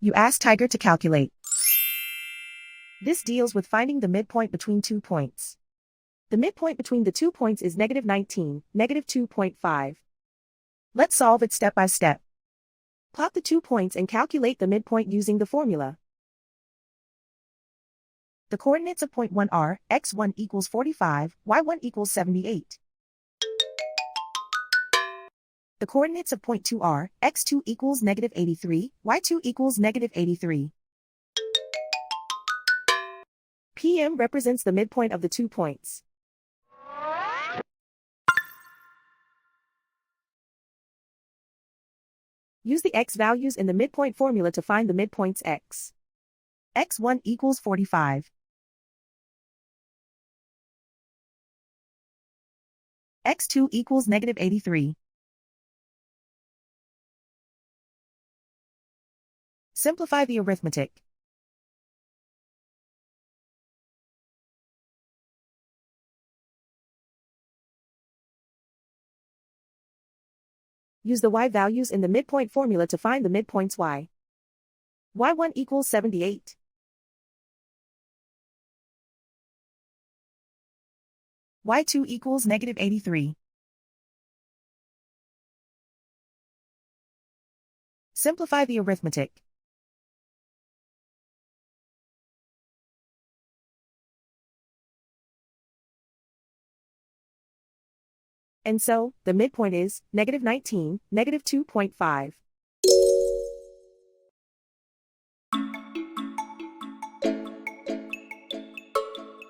You ask Tiger to calculate. This deals with finding the midpoint between 2 points. The midpoint between the 2 points is -19, -2.5. Let's solve it step by step. Plot the 2 points and calculate the midpoint using the formula. The coordinates of point 1 are x1 equals 45, y1 equals 78. The coordinates of point 2 are x2 equals -83, y2 equals -83. PM represents the midpoint of the 2 points. Use the x values in the midpoint formula to find the midpoints x. x1 equals 45. x2 equals -83. Simplify the arithmetic. Use the y values in the midpoint formula to find the midpoints y. y1 equals 78. y2 equals -83. Simplify the arithmetic. And so, the midpoint is -19, -2.5.